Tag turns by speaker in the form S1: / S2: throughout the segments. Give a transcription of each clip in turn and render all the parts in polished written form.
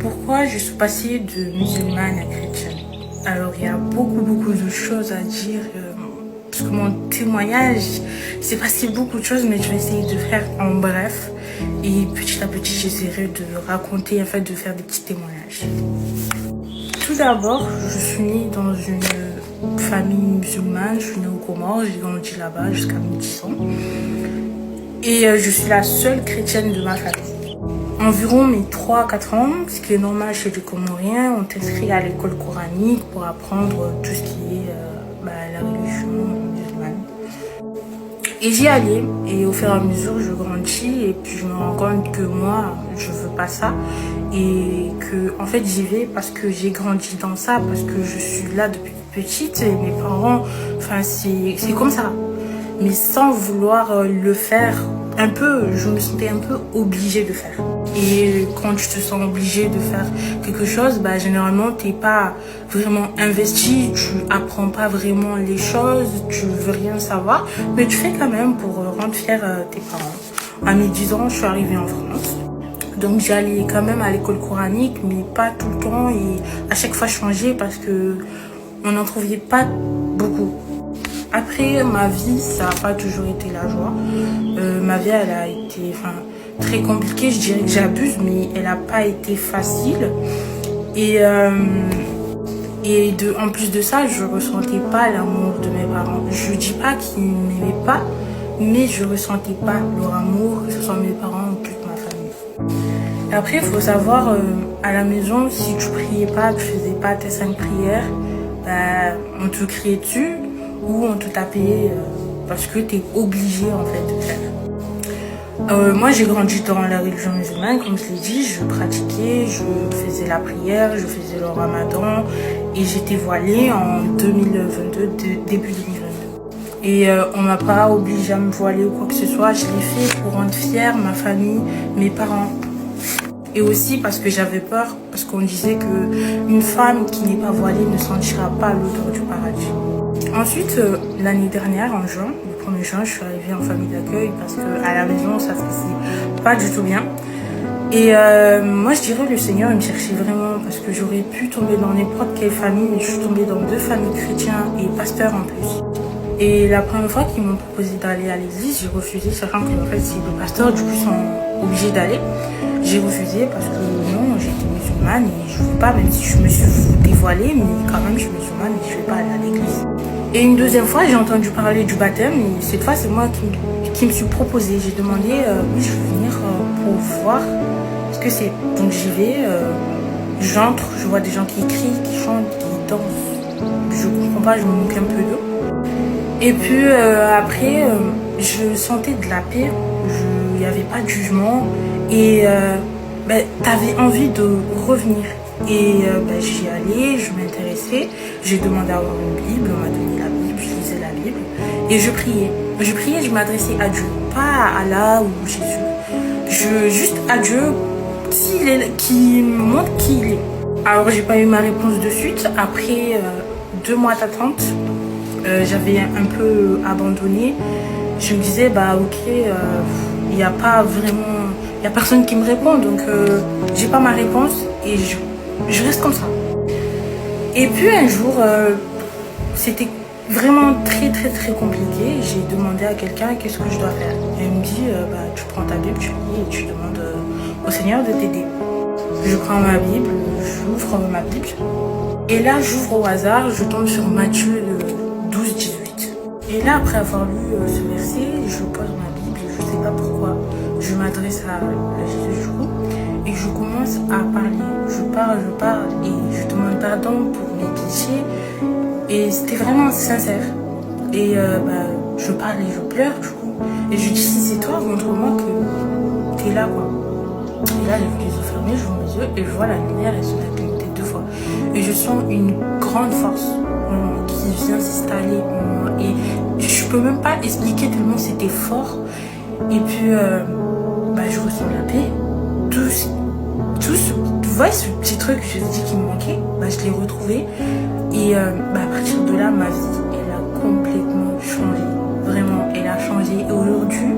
S1: Pourquoi je suis passée de musulmane à chrétienne? Alors, il y a beaucoup de choses à dire, parce que mon témoignage, c'est passé beaucoup de choses, mais je vais essayer de faire en bref. Et petit à petit, j'essaierai de raconter, en fait, de faire des petits témoignages. Tout d'abord, je suis née dans une famille musulmane, je suis née au Comores, j'ai grandi là-bas jusqu'à mes 10 ans. Et je suis la seule chrétienne de ma famille. Environ mes 3-4 ans, ce qui est normal chez les Comoriens, on t'inscrit à l'école coranique pour apprendre tout ce qui est la religion musulmane. Et j'y allais, et au fur et à mesure, je grandis, et puis je me rends compte que moi, je veux pas ça, et que, en fait, j'y vais parce que j'ai grandi dans ça, parce que je suis là depuis petite, et mes parents, enfin, c'est comme ça. Mais sans vouloir le faire, un peu, je me sentais un peu obligée de faire. Et quand tu te sens obligée de faire quelque chose, généralement, t'es pas vraiment investi, tu apprends pas vraiment les choses, tu veux rien savoir, mais tu fais quand même pour rendre fier tes parents. À mes 10 ans, je suis arrivée en France. Donc j'allais quand même à l'école coranique, mais pas tout le temps, et à chaque fois je changeais parce que on n'en trouvait pas beaucoup. Après, ma vie, ça n'a pas toujours été la joie. Ma vie, elle a été très compliquée. Je dirais que j'abuse, mais elle n'a pas été facile. Et en plus de ça, je ne ressentais pas l'amour de mes parents. Je ne dis pas qu'ils ne m'aimaient pas, mais je ne ressentais pas leur amour, que ce soit mes parents ou toute ma famille. Et après, il faut savoir, à la maison, si tu priais pas, tu faisais pas tes 5 prières, on te criait dessus. Ou on te tapait parce que tu es obligé en fait de faire. Moi j'ai grandi dans la religion musulmane, comme je l'ai dit, je pratiquais, je faisais la prière, je faisais le ramadan et j'étais voilée en 2022, début 2022. Et on m'a pas obligée à me voiler ou quoi que ce soit, je l'ai fait pour rendre fière ma famille, mes parents. Et aussi parce que j'avais peur, parce qu'on disait qu'une femme qui n'est pas voilée ne sentira pas l'odeur du paradis. Ensuite, l'année dernière, en juin, le 1er juin, je suis arrivée en famille d'accueil parce qu'à la maison, ça se passait pas du tout bien. Et moi, je dirais le Seigneur, il me cherchait vraiment parce que j'aurais pu tomber dans n'importe quelle famille, mais je suis tombée dans 2 familles chrétiennes et pasteurs en plus. Et la première fois qu'ils m'ont proposé d'aller à l'église, j'ai refusé, sachant que en fait, c'est les pasteurs, du coup, sont obligés d'aller. J'ai refusé parce que non, j'étais musulmane et je ne veux pas, même si je me suis dévoilée, mais quand même, je suis musulmane et je ne vais pas aller à l'église. Et une deuxième fois, j'ai entendu parler du baptême et cette fois, c'est moi qui me suis proposée. J'ai demandé, oui, je veux venir pour voir ce que c'est. Donc j'y vais, j'entre, je vois des gens qui crient, qui chantent, qui dansent. Je comprends pas, je me moque un peu d'eux. Et puis après, je sentais de la paix, il n'y avait pas de jugement et t'avais envie de revenir. Et j'y allais, je m'intéressais, j'ai demandé à avoir une Bible, on m'a donné la Bible, je lisais la Bible et je priais. Je priais, je m'adressais à Dieu, pas à Allah ou Jésus. Juste à Dieu qui me montre qui il est. Alors j'ai pas eu ma réponse de suite. Après 2 mois d'attente, j'avais un peu abandonné. Je me disais ok, il n'y a pas vraiment, il y a personne qui me répond, donc j'ai pas ma réponse et je reste comme ça. Et puis un jour, c'était vraiment très compliqué. J'ai demandé à quelqu'un qu'est-ce que je dois faire. Et elle me dit, tu prends ta Bible, tu lis et tu demandes au Seigneur de t'aider. Je prends ma Bible, j'ouvre ma Bible. Et là, j'ouvre au hasard, je tombe sur Matthieu 12-18. Et là, après avoir lu ce verset, je pose ma Bible, je ne sais pas pourquoi. Je m'adresse à Jésus du coup et je commence à parler. Je parle et je demande pardon pour mes péchés. Et c'était vraiment sincère. Et je parle et je pleure du coup. Et je dis, si c'est toi, montre-moi que t'es là quoi. Et là, j'ai vu les yeux fermés, j'ouvre mes yeux et je vois la lumière et se met 2 fois. Et je sens une grande force qui vient s'installer en moi. Et je peux même pas expliquer tellement c'était fort. Et puis, je ressens la paix. Tu vois, ce petit truc que je te dis qui me manquait, je l'ai retrouvé. Et à partir de là, ma vie, elle a complètement changé. Vraiment, elle a changé. Et aujourd'hui,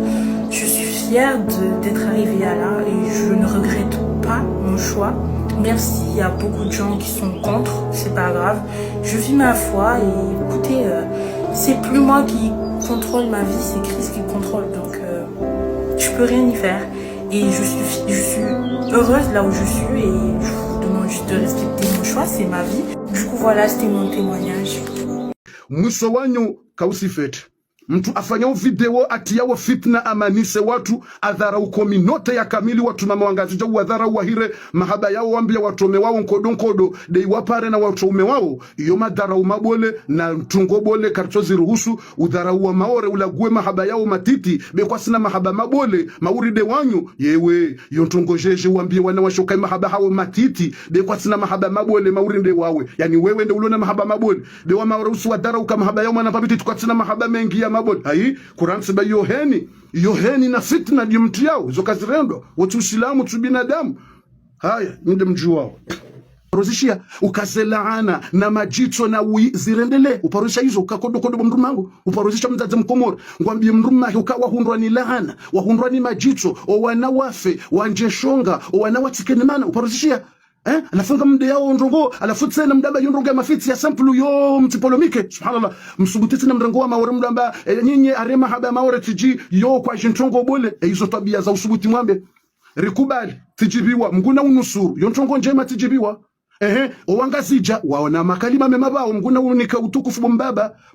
S1: je suis fière d'être arrivée à là et je ne regrette pas mon choix. Merci, il y a beaucoup de gens qui sont contre, c'est pas grave. Je vis ma foi et écoutez, c'est plus moi qui contrôle ma vie, c'est Christ qui contrôle. Donc, je peux rien y faire. Et je suis heureuse là où je suis et je vous demande juste de respecter mon choix, c'est ma vie. Du coup, voilà, c'était mon témoignage.
S2: Mwiso wanyu kausifete. Mtu afanyao video atiyawo fitna amanise watu adhara ukomi note ya kamili watu mama wangazija uadhara uwahire mahaba yao wambia watume wao nkodo de iwapare na watume wao iyo madhara umabole na mtungobole kartozi ruhusu udhara uwa maore ulague mahaba yao matiti bekwa sina mahaba mabole mauride wanyu yewe yontongojeje wambia wana washokai mahaba hao matiti bekwa sina mahaba mabole mauride wawe yani wewe nde ulona mahaba mabole de wa maore usu wadhara uka mahaba yao manapabiti tukwa sina mahaba mengi ya mabole hai Quran sema yoheni na fitna ndio mtu yao hizo kazi rendo watu Uislamu tu binadamu haya ndio mjuao parozishia ukazelaana na majito na zirendele uparozisha hizo ukakodo mrumangu uparozisha mzazi mkomoro ngwambie mruma ukawa hundwa ni laana wahundwa ni majito o wanawafe wanjeshonga o wanawatikenemana uparozishia alafunga mde yao ndrongo alafu tena mdamba yondrongo ya mafiti ya sample yo mtipolomike subhanallah msubutiti na mdrongo wa maore mdamba nyinyi arema haba maore tiji yo kwa jintongo bole hizo tabia za usubuti mwambe rikubali tijibiwa mguna unusuru yontongo njema tijibiwa owangazija waona makalima mema bao mguna unika utukufu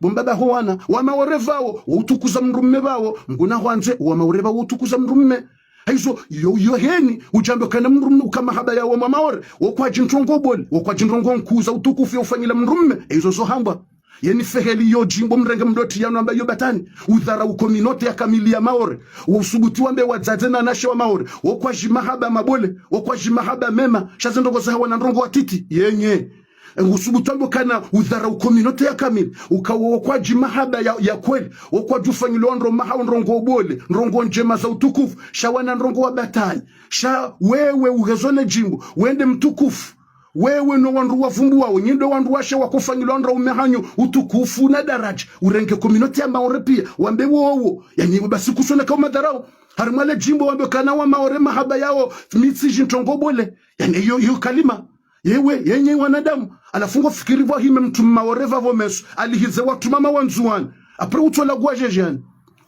S2: bombaba hoana wa maore vao utukuza mrumme bao mguna wanze wa maore vao utukuza mrumme hizo yoheni ujambo kana mrumme kama haba ya wa maore wakwa jintongo bole wakwa jintongo nkuza utukufu ufanyila mrumme hizo zo hamba yeni feheli yo jimbo mrenge mdoti yano ambayo batani udhara ukominote ya kamili ya maore usubuti wambe wadzadze na nashe wa maore wakwa jimahaba mabole wakwa jimahaba mema shazendoko za hawa na ndrongo watiti yenye usubutambo kana udhara ukominote ya kamili ukawa kwa jimahaba ya kweli wakwa jufanyilo ndrongo bole ndrongo njema za utukufu shawana ndrongo wa batani sha wewe ugezone jimbo wende mtukufu wewe no wandu wavumbu wao nyindo wandu washe wakufanyilo ndra umehanyo utukufu na daraja urenge community ya maore pia wambe wowo yani basi kusone kama dharau harimale jimbo wambe kana wa maore mahaba yao mitsi jintongo bole yani yo kalima yewe yenye wanadamu alafungo fikiri wa hime mtu maore vavo mesu alihize watu mama wanzuani apre utola guajejani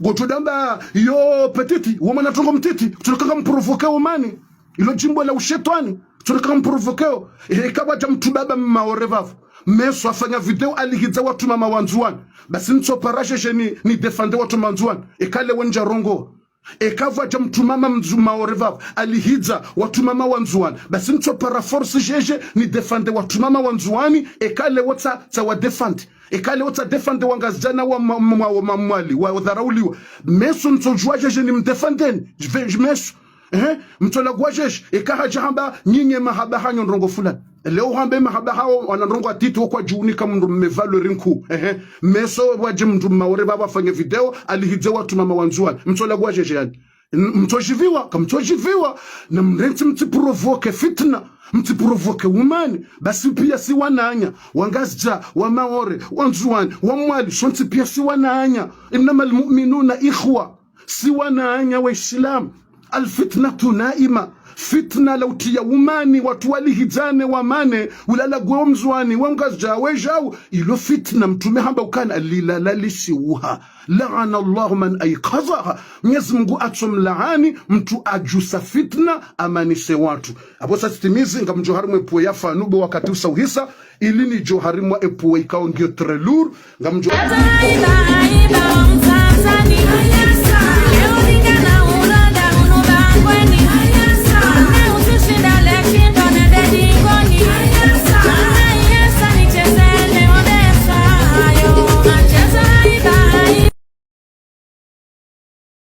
S2: gotodamba yo petiti wamana tongo mtiti tulakanga mprovoke umani ilo jimbo la ushetani tunataka mprovokeo ikawa mtu baba maore vavo meso afanya video alihiza watu mama wanzuani basi nso parashe ni defende watu manzuani ikale wenja rongo ikawa mtu mama maore vavo alihiza watu mama wanzuani basi nso para force jeje ni defende watu mama wanzuani ikale wata wa defend ikale wata defende wangazjana wa mamwali wa dharauliwa meso nso jua jeje ni mdefendeni meso mtola gwajesh ikaha jahamba nyinye mahaba hanyo ndrongo fulani leo hambe mahaba hao wanandrongo atiti kwa juuni kama ndo mmevalo rinku meso waje mtu maore baba fanya video alihize watu mama wanzuani mtola gwajesh yani mtojiviwa na mrenti mtiprovoke fitna mtiprovoke umani basi pia si wananya wangazja wa maore wanzuani wa mwali shonti pia si wananya innamal mu'minuna ikhwa si wananya wa islam alfitnatu naima fitna lautia umani watu walihijane wamane ulala gomzwani wangazja wejau ilo fitna mtume hamba ukana lilalisiuha laana Allahu man ayqazaha Mwenyezi Mungu atomlaani mtu ajusa fitna amanise watu hapo sasa timizi ngamjohari mwepo yafa nubo wakati usauhisa ili ni johari mwa epo ikao ngio trelur ngamjohari